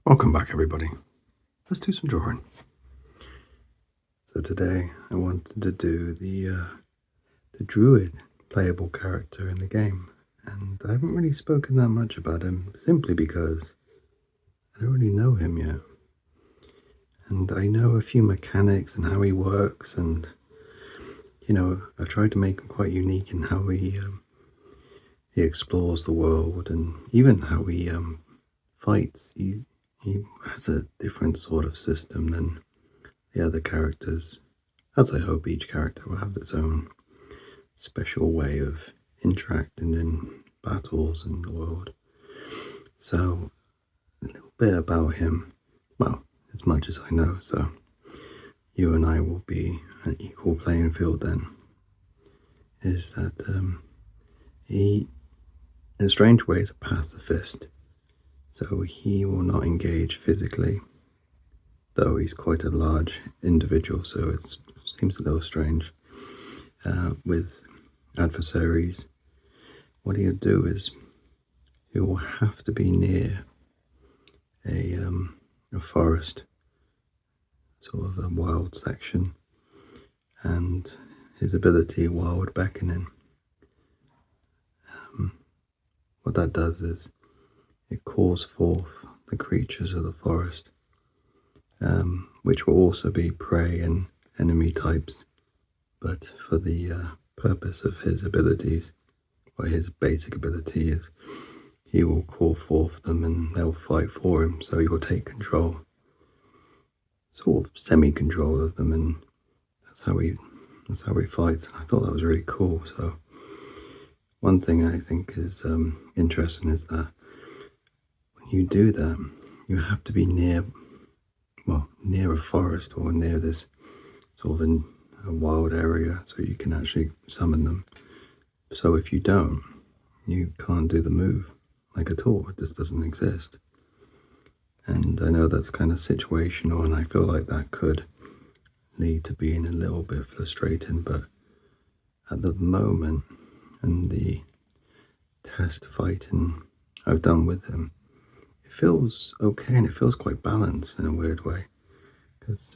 Welcome back, everybody. Let's do some drawing. So today I wanted to do the Druid playable character in the game, and I haven't really spoken that much about him simply because I don't really know him yet. And I know a few mechanics and how he works, and I tried to make him quite unique in how he explores the world, and even how he fights. He has a different sort of system than the other characters, as I hope each character will have its own special way of interacting in battles in the world. So, a little bit about him, well, as much as I know, so you and I will be an equal playing field then, is that he, in a strange way, is a pacifist. So he will not engage physically, though he's quite a large individual, so it seems a little strange. With adversaries, what he'll do is he will have to be near a forest, sort of a wild section, and his ability, Wild Beckoning. What that does is it calls forth the creatures of the forest, which will also be prey and enemy types, but for the purpose of his abilities, or his basic ability, is he will call forth them and they'll fight for him, so he will take control, sort of semi-control of them, and that's how he fights. I thought that was really cool. So one thing I think is interesting is that when you do that, you have to be near a forest or near this sort of a wild area so you can actually summon them. So if you don't, you can't do the move like at all. It just doesn't exist. And I know that's kind of situational, and I feel like that could lead to being a little bit frustrating, but at the moment, and the test fighting I've done with him, it feels okay, and it feels quite balanced in a weird way, because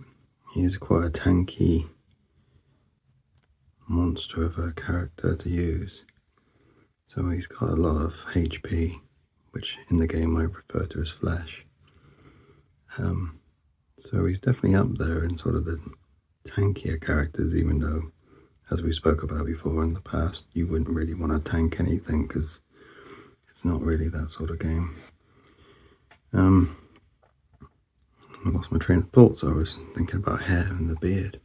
he is quite a tanky monster of a character to use. So he's got a lot of HP, which in the game I refer to as flesh. So he's definitely up there in sort of the tankier characters, even though, as we spoke about before in the past, you wouldn't really want to tank anything because it's not really that sort of game. I lost my train of thought, so I was thinking about hair and the beard.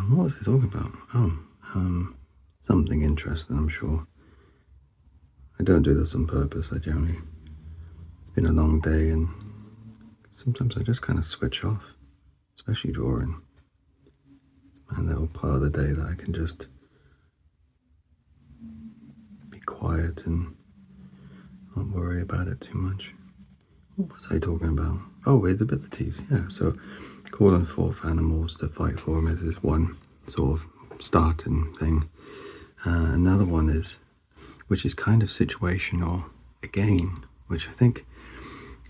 What was I talking about? Something interesting, I'm sure. I don't do this on purpose. It's been a long day, and sometimes I just kind of switch off, especially drawing. It's my little part of the day that I can just be quiet and not worry about it too much. What was I talking about? Oh, his abilities, yeah. So calling forth animals to fight for him is one sort of starting thing. Another one is, which is kind of situational again, which I think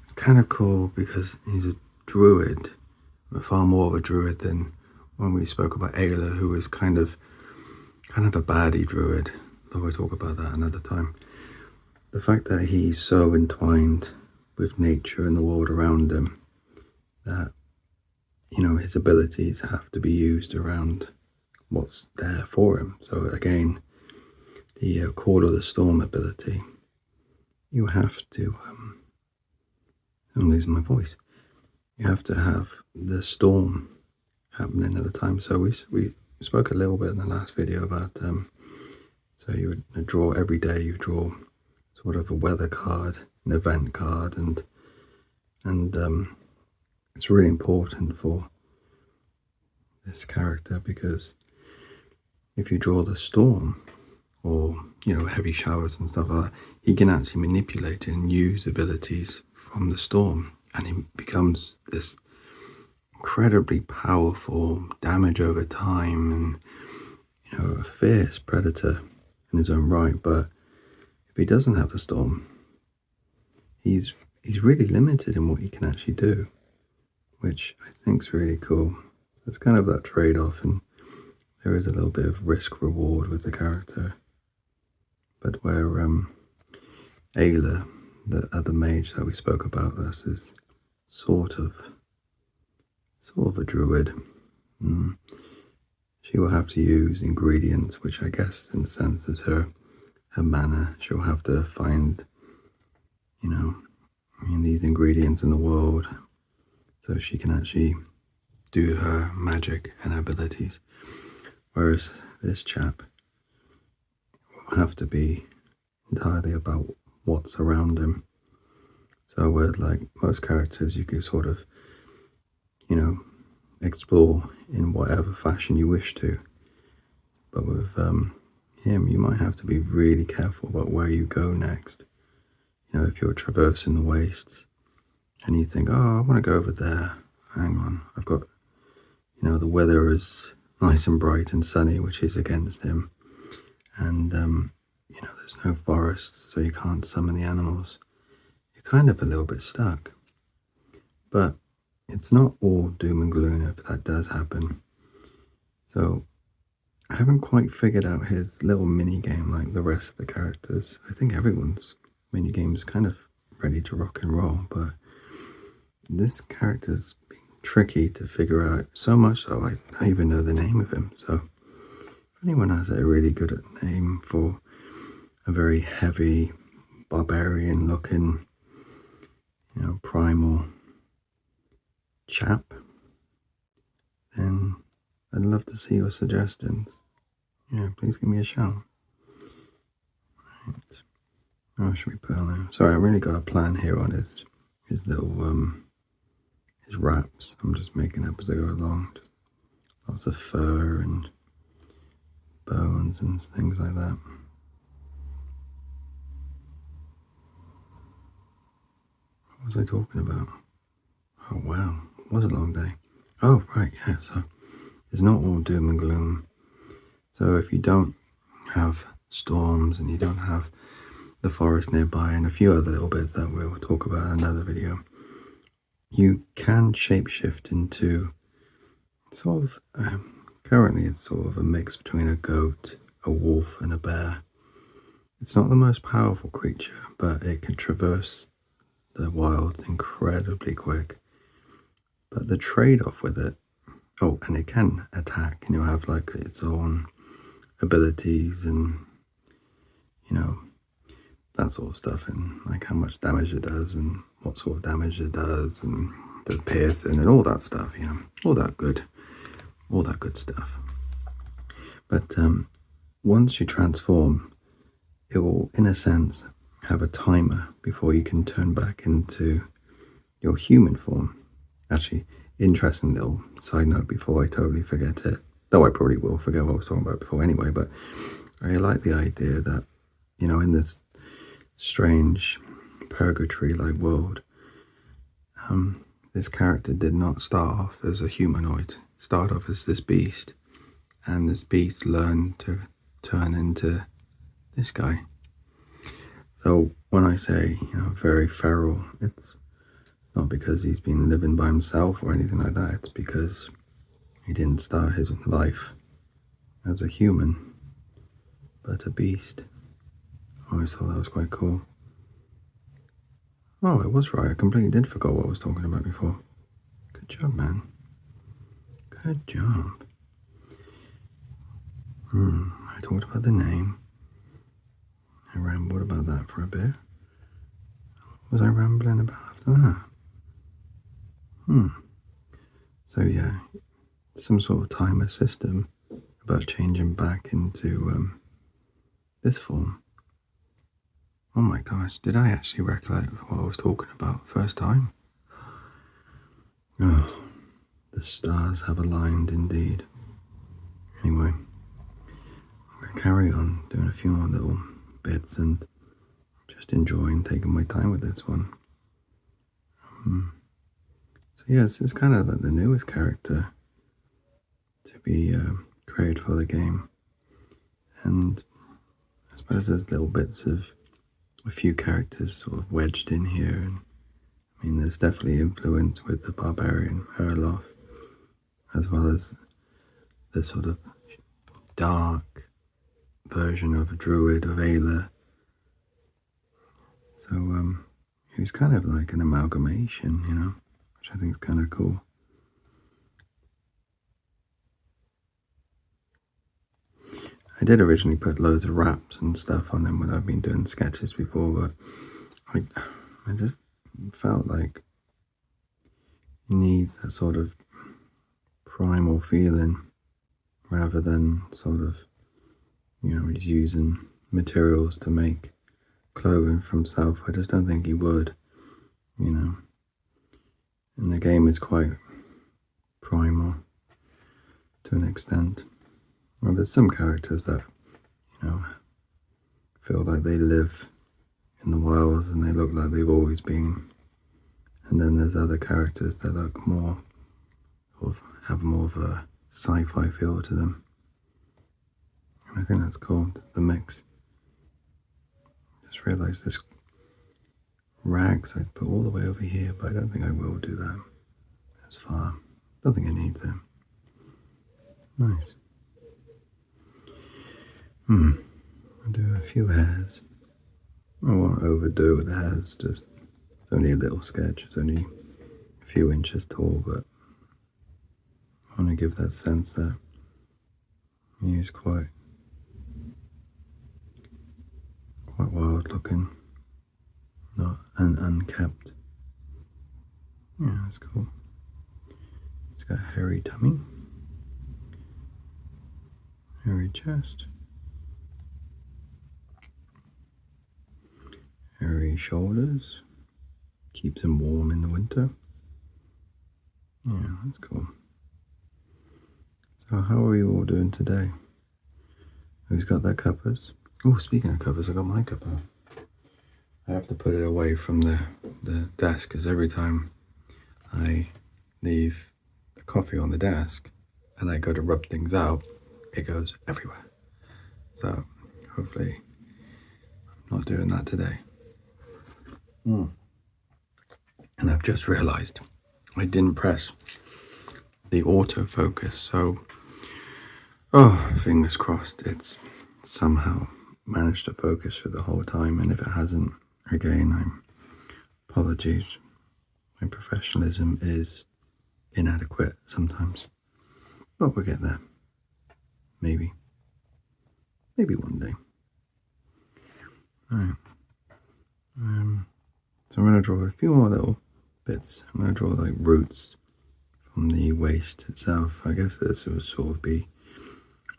is kind of cool because he's a druid, far more of a druid than when we spoke about Ayla, who was kind of a baddie druid, though we'll talk about that another time. The fact that he's so entwined with nature and the world around him that, his abilities have to be used around what's there for him. So again, the Call of the Storm ability, you have to, I'm losing my voice, you have to have the storm happening at the time. So we spoke a little bit in the last video about, so you would draw every day, you draw sort of a weather card, an event card, and it's really important for this character because if you draw the storm, or heavy showers and stuff like that, he can actually manipulate it and use abilities from the storm, and he becomes this incredibly powerful damage over time, and a fierce predator in his own right. But if he doesn't have the storm, he's he's really limited in what he can actually do, which I think is really cool. It's kind of that trade-off, and there is a little bit of risk-reward with the character. But where Ayla, the other mage that we spoke about, this is sort of a druid. She will have to use ingredients, which I guess in a sense is her mana. She'll have to find, these ingredients in the world so she can actually do her magic and abilities. Whereas this chap will have to be entirely about what's around him. So where like most characters, you can sort of, explore in whatever fashion you wish to. But with him, you might have to be really careful about where you go next. If you're traversing the wastes and you think, oh, I want to go over there. Hang on, I've got, the weather is nice and bright and sunny, which is against him. And, there's no forests, so you can't summon the animals. You're kind of a little bit stuck. But it's not all doom and gloom if that does happen. So I haven't quite figured out his little mini game like the rest of the characters. I think everyone's mini game is kind of ready to rock and roll, but this character's been tricky to figure out, so much so I don't even know the name of him. So if anyone has a really good name for a very heavy, barbarian looking, primal chap, then I'd love to see your suggestions. Please give me a shout. Right. What should we put on there? Sorry, I really got a plan here on his little his wraps. I'm just making up as I go along. Just lots of fur and bones and things like that. What was I talking about? Oh wow, it was a long day. Oh right, yeah, so it's not all doom and gloom. So if you don't have storms and you don't have the forest nearby and a few other little bits that we'll talk about in another video, you can shapeshift into sort of, currently it's sort of a mix between a goat, a wolf and a bear. It's not the most powerful creature, but it can traverse the wild incredibly quick. But the trade-off with it, and it can attack, and you'll have like its own abilities and, that sort of stuff, and like how much damage it does and what sort of damage it does and the piercing and all that stuff, all that good stuff. But once you transform, it will, in a sense, have a timer before you can turn back into your human form. Actually, interesting little side note before I totally forget it, though I probably will forget what I was talking about before anyway, but I like the idea that, in this strange purgatory-like world, this character did not start off as a humanoid, start off as this beast, and this beast learned to turn into this guy. So when I say, very feral, it's not because he's been living by himself or anything like that. It's because he didn't start his life as a human, but a beast. I always thought that was quite cool. Oh, I was right. I completely did forget what I was talking about before. Good job, man. Good job. I talked about the name. I rambled about that for a bit. What was I rambling about after that? So yeah, some sort of timer system about changing back into this form. Oh my gosh, did I actually recollect what I was talking about first time? Oh, the stars have aligned indeed. Anyway, I'm going to carry on doing a few more little bits and just enjoying taking my time with this one. So yes, it's kind of like the newest character to be created for the game. And I suppose there's little bits of a few characters sort of wedged in here, and mean, there's definitely influence with the barbarian Herloff, as well as the sort of dark version of a Druid of Ayla. So he was kind of like an amalgamation, which I think is kind of cool. I did originally put loads of wraps and stuff on him when I've been doing sketches before, but I just felt like he needs that sort of primal feeling rather than sort of, he's using materials to make clothing for himself. I just don't think he would, And the game is quite primal to an extent. Well, there's some characters that, feel like they live in the wild and they look like they've always been. And then there's other characters that look more, or have more of a sci-fi feel to them. And I think that's cool, the mix. Just realised this rags I'd put all the way over here, but I don't think I will do that. That's far. Don't think it needs it. Nice. I'll do a few hairs. I won't overdo it with the hairs, just it's only a little sketch, it's only a few inches tall, but I want to give that sense that he's quite wild looking, not unkept. Yeah, that's cool. He's got a hairy tummy, hairy chest, hairy shoulders, keeps him warm in the winter. Yeah, that's cool. So how are you all doing today? Who's got their covers? Oh, speaking of covers, I got my cover. I have to put it away from the desk because every time I leave the coffee on the desk and I go to rub things out, it goes everywhere. So hopefully I'm not doing that today. And I've just realized I didn't press the autofocus, so fingers crossed it's somehow managed to focus for the whole time, and if it hasn't, again, apologies. My professionalism is inadequate sometimes, but we'll get there. Maybe one day. Alright. So I'm going to draw a few more little bits. I'm going to draw like roots from the waste itself. I guess this would sort of be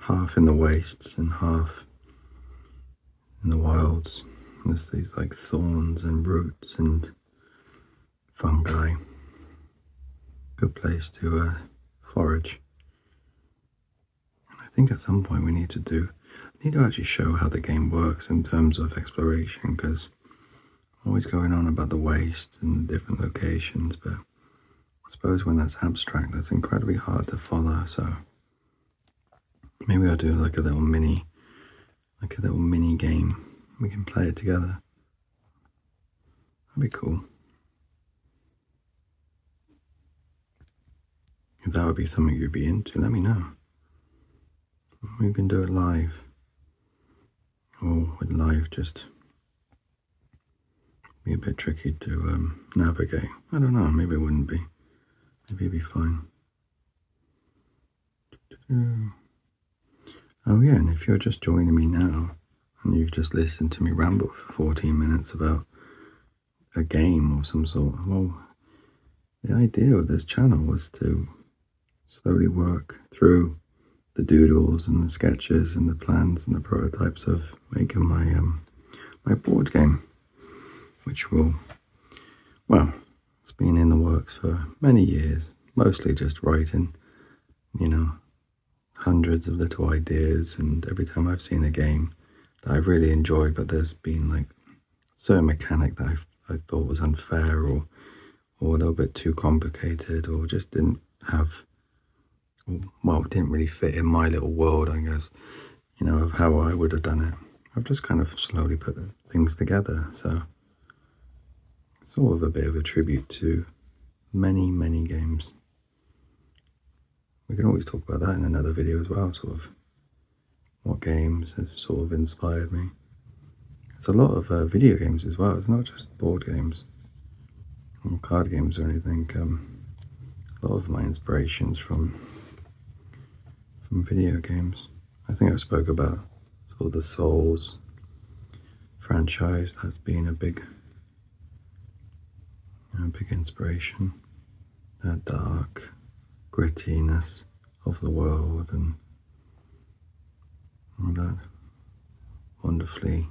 half in the wastes and half in the wilds. There's these like thorns and roots and fungi. Good place to forage. And I think at some point we need to actually show how the game works in terms of exploration, because I'm always going on about the waste and different locations, but I suppose when that's abstract, that's incredibly hard to follow. So maybe I'll do like a little mini game. We can play it together. That'd be cool. If that would be something you'd be into, let me know. We can do it live. Or would live just be a bit tricky to navigate? I don't know, maybe it wouldn't be. Maybe it'd be fine. Oh yeah, and if you're just joining me now, and you've just listened to me ramble for 14 minutes about a game of some sort, well, the idea of this channel was to slowly work through the doodles and the sketches and the plans and the prototypes of making my board game, which it's been in the works for many years, mostly just writing, hundreds of little ideas, and every time I've seen a game that I've really enjoyed, but there's been like a certain mechanic that I thought was unfair or a little bit too complicated, or just didn't really fit in my little world, I guess, of how I would have done it. I've just kind of slowly put things together. So sort of a bit of a tribute to many, many games. We can always talk about that in another video as well, sort of what games have sort of inspired me. It's a lot of video games as well. It's not just board games or card games or anything. A lot of my inspirations from video games. I think I spoke about sort of the Souls franchise. That's been a big inspiration. That dark grittiness of the world and all that wonderfully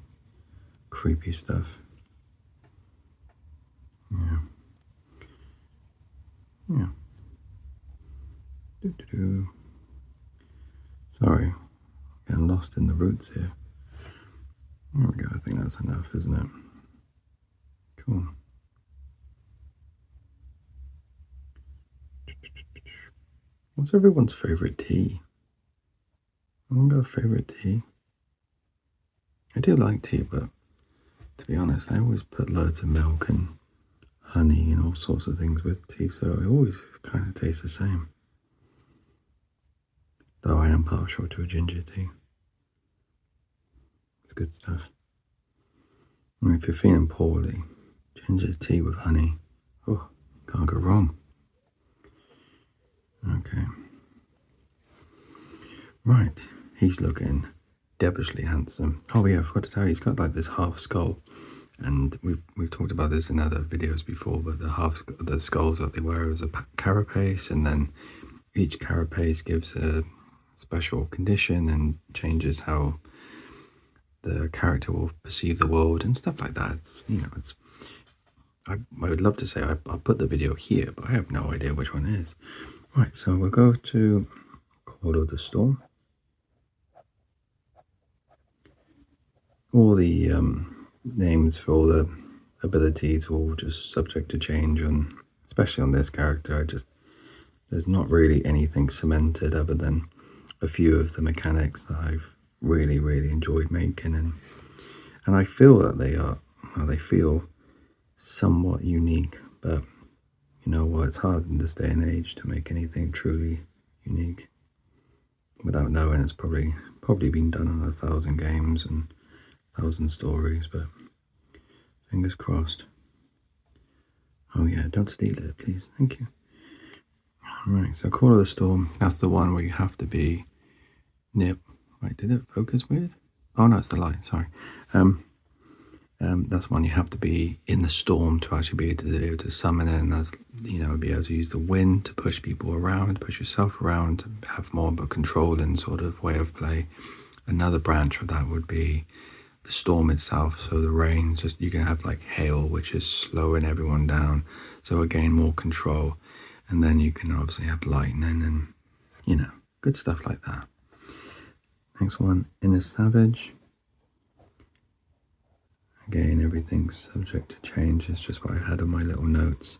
creepy stuff. Yeah. Sorry, getting lost in the roots here. There we go. I think that's enough, isn't it? Cool. What's everyone's favorite tea? Anyone got a favorite tea? I do like tea, but to be honest, I always put loads of milk and honey and all sorts of things with tea, so it always kind of tastes the same. Though I am partial to a ginger tea. It's good stuff. And if you're feeling poorly, ginger tea with honey, oh, can't go wrong. Okay. Right, he's looking devilishly handsome. Oh yeah, I forgot to tell you, he's got like this half skull. And we've talked about this in other videos before, but the skulls that they wear as a carapace, and then each carapace gives a special condition and changes how the character will perceive the world and stuff like that. I would love to say I'll put the video here, but I have no idea which one it is. Right, so we'll go to Call of the Storm. All the names for all the abilities are all just subject to change, especially on this character. There's not really anything cemented other than a few of the mechanics that I've really enjoyed making, and I feel that they feel somewhat unique, but you know what, it's hard in this day and age to make anything truly unique without knowing. It's probably been done on 1,000 games and 1,000 stories, but fingers crossed. Oh yeah, don't steal it, please. Thank you. Alright, so Call of the Storm, that's the one where you have to be near... Wait, did it focus weird? Oh no, it's the light, sorry. That's one you have to be in the storm to actually be able to summon it, and that's, you know, be able to use the wind to push people around, push yourself around, to have more of a controlling sort of way of play. Another branch of that would be the storm itself, so the rain, just you can have like hail, which is slowing everyone down, so again more control. And then you can obviously have lightning and, you know, good stuff like that. Next one, Inner Savage. Again, everything's subject to change. It's just what I had on my little notes.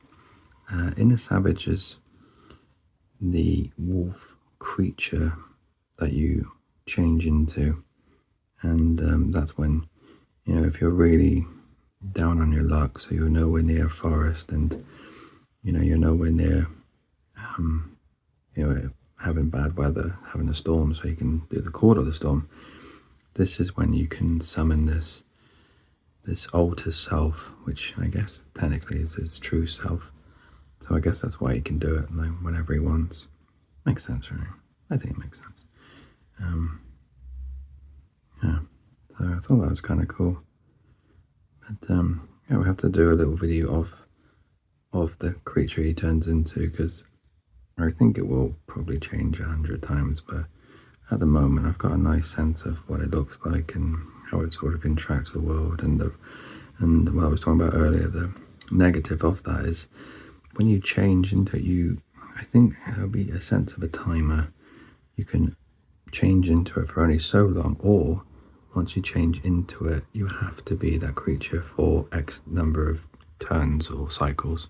Inner Savage is the wolf creature that you change into. And that's when, you know, if you're really down on your luck, so you're nowhere near a forest and, you know, you're nowhere near, you know, having bad weather, having a storm, so you can do the Call of the Storm. This is when you can summon this alter self, which I guess technically is his true self. So I guess that's why he can do it like whenever he wants. Makes sense, right? I think it makes sense. Yeah, so I thought that was kind of cool. But yeah, we'll have to do a little video of the creature he turns into, because I think it will probably change 100 times, but at the moment I've got a nice sense of what it looks like and how it sort of interacts with the world. And what I was talking about earlier, the negative of that is when you change into it, I think there'll be a sense of a timer. You can change into it for only so long, or once you change into it, you have to be that creature for X number of turns or cycles.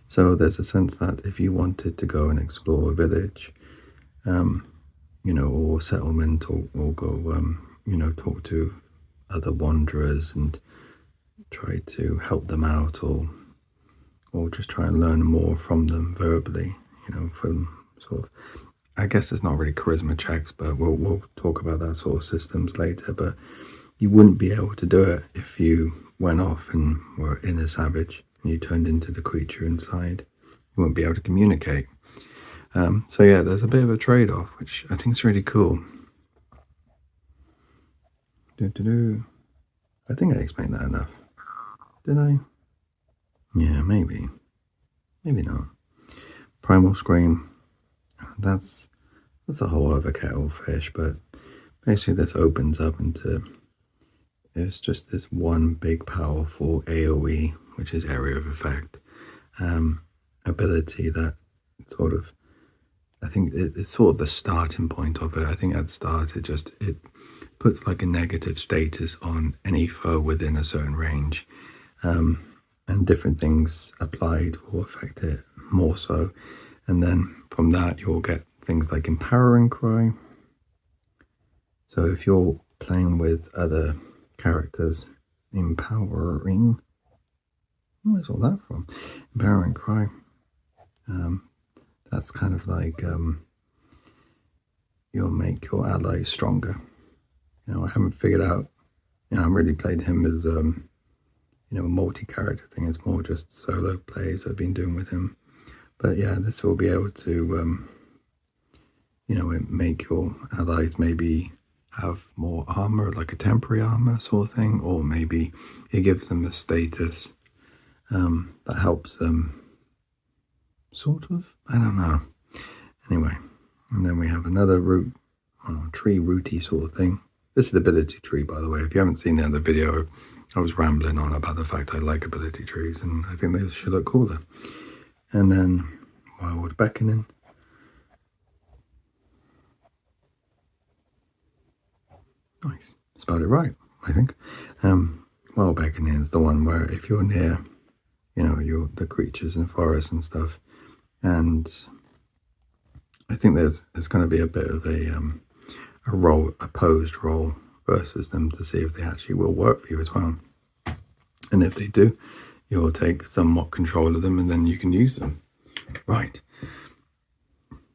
So there's a sense that if you wanted to go and explore a village, you know, or settlement, or go, you know, talk to other wanderers and try to help them out, or just try and learn more from them verbally, from sort of, I guess it's not really charisma checks, but we'll talk about that sort of systems later. But you wouldn't be able to do it if you went off and were in a savage and you turned into the creature inside. You wouldn't be able to communicate. So yeah, there's a bit of a trade-off, which I think is really cool. I think I explained that enough. Did I? Yeah, maybe. Maybe not. Primal Scream. That's a whole other kettle of fish, but basically this opens up into, it's just this one big powerful AoE, which is area of effect, ability that sort of, I think it's sort of the starting point of it. I think at the start it puts like a negative status on any foe within a certain range, and different things applied will affect it more so. And then from that you'll get things like Empowering Cry. So if you're playing with other characters, Empowering, where's all that from? Empowering Cry. That's kind of like you'll make your allies stronger. I haven't figured out. I haven't really played him as a multi-character thing. It's more just solo plays I've been doing with him. But yeah, this will be able to make your allies maybe have more armor, like a temporary armor sort of thing, or maybe it gives them a status that helps them. Sort of, I don't know. Anyway, and then we have another root, tree rooty sort of thing. This is the ability tree, by the way. If you haven't seen the other video, I was rambling on about the fact I like ability trees, and I think they should look cooler. And then Wild Beckoning. Nice, spelled it right, I think. Wild Beckoning is the one where if you're near, you're the creatures in the forest and stuff, and I think there's going to be a bit of a opposed role versus them to see if they actually will work for you as well. And if they do, you'll take somewhat control of them and then you can use them. Right.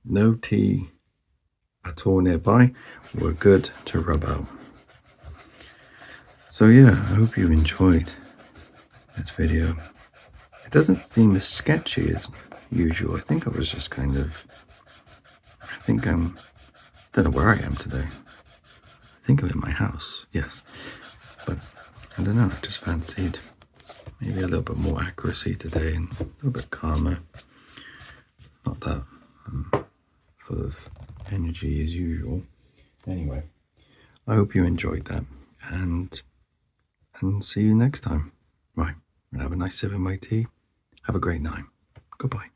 No tea at all nearby. We're good to rub out. So yeah, I hope you enjoyed this video. It doesn't seem as sketchy as usual. I think I was just kind of, don't know where I am today. I think I'm in my house, yes. But I don't know, I just fancied maybe a little bit more accuracy today and a little bit calmer. Not that full of energy as usual. Anyway, I hope you enjoyed that, and see you next time. Right, have a nice sip of my tea. Have a great night. Goodbye.